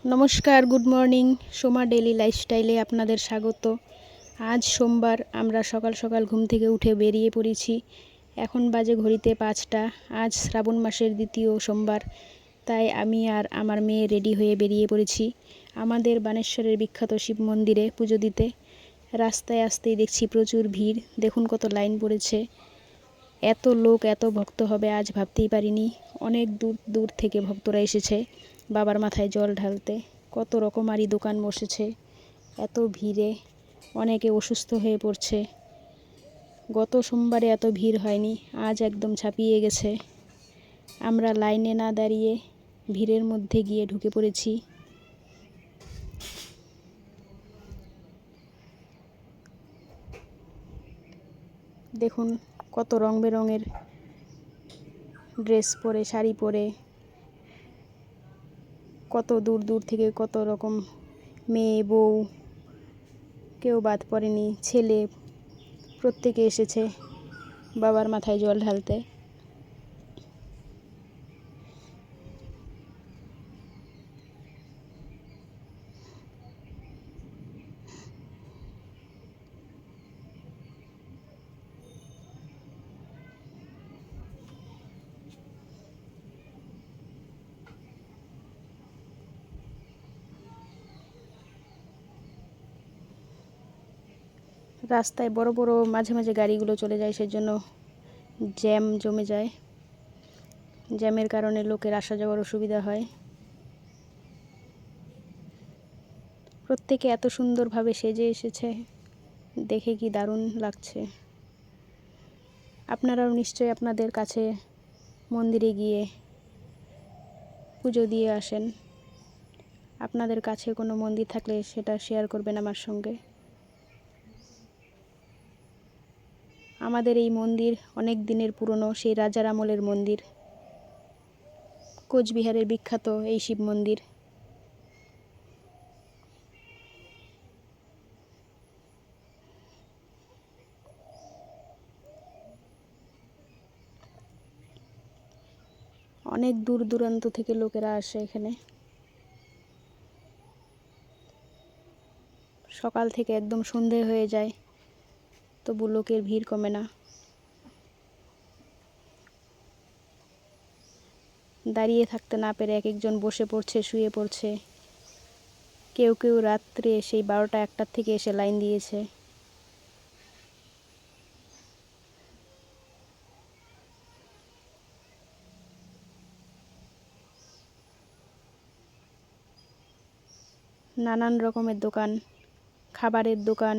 নমস্কার, good morning. Soma daily লাইফস্টাইলে আপনাদের স্বাগত। আজ সোমবার, আমরা সকাল সকাল ঘুম থেকে উঠে বেরিয়ে পড়েছি। এখন বাজে ঘড়িতে 5টা। আজ শ্রাবণ মাসের দ্বিতীয় সোমবার, তাই আমি আর আমার মেয়ে রেডি হয়ে বেরিয়ে পড়েছি আমাদের বানেশ্বরের বিখ্যাত শিব মন্দিরে পুজো দিতে। রাস্তায় আসতেই দেখছি প্রচুর ভিড়, দেখুন কত লাইন পড়েছে। এত লোক, এত ভক্ত হবে আজ ভাবতেই পারিনি। অনেক দূর দূর থেকে ভক্তরা এসেছে বাবার মাথায় জল ঢালতে। কত রকমারি দোকান বসেছে। এত ভিড়ে অনেকে অসুস্থ হয়ে পড়ছে। গত সোমবারে এত ভিড় হয়নি, আজ একদম ছাপিয়ে গেছে। আমরা লাইনে না দাঁড়িয়ে ভিড়ের মধ্যে গিয়ে ঢুকে পড়েছি। দেখুন কত রং বেরঙের ড্রেস পরে, শাড়ি পরে, কত দূর দূর থেকে কত রকম মেয়ে, বউ, কেউ বাদ পড়েনি, ছেলে, প্রত্যেকে এসেছে বাবার মাথায় জল ঢালতে। রাস্তায় বড় বড় মাঝে মাঝে গাড়িগুলো চলে যায়, সেজন্য জ্যাম জমে যায়। জ্যামের কারণে লোকের আসা যাওয়ার অসুবিধা হয়। প্রত্যেকে এত সুন্দরভাবে সেজে এসেছে, দেখে কি দারুণ লাগছে। আপনারাও নিশ্চয়ই আপনাদের কাছে মন্দিরে গিয়ে পুজো দিয়ে আসেন। আপনাদের কাছে কোনো মন্দির থাকলে সেটা শেয়ার করবেন আমার সঙ্গে। আমাদের এই মন্দির অনেক দিনের পুরনো, সেই রাজার আমলের মন্দির। কোচবিহারের বিখ্যাত এই শিব মন্দির। অনেক দূর দূরান্ত থেকে লোকেরা আসে এখানে। সকাল থেকে একদম সন্ধে হয়ে যায়, তবু লোকের ভিড় কমে না। দাঁড়িয়ে থাকতে না পেরে এক একজন বসে পড়ছে, শুয়ে পড়ছে। কেউ কেউ রাত্রে সেই 12টা 1টার থেকে এসে লাইন দিয়েছে। নানান রকমের দোকান, খাবারের দোকান,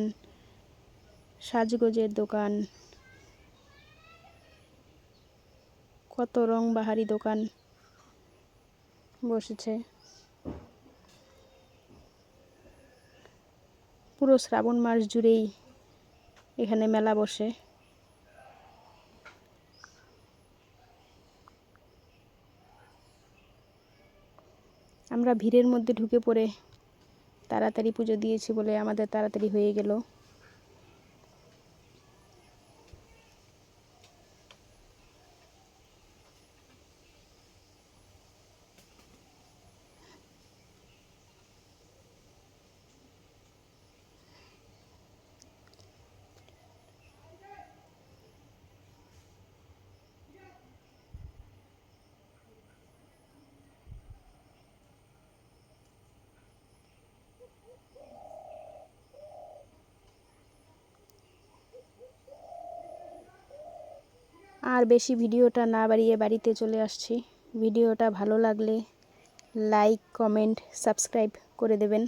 সাজগোজের দোকান, কত রং বাহারি দোকান বসেছে। পুরো শ্রাবণ মাস জুড়েই এখানে মেলা বসে। আমরা ভিড়ের মধ্যে ঢুকে পড়ে তাড়াতাড়ি পুজো দিয়েছি বলে আমাদের তাড়াতাড়ি হয়ে গেল। আর বেশি ভিডিওটা না বাড়িয়ে বাড়িতে চলে আসছি। ভিডিওটা ভালো লাগলে লাইক, কমেন্ট, সাবস্ক্রাইব করে দেবেন।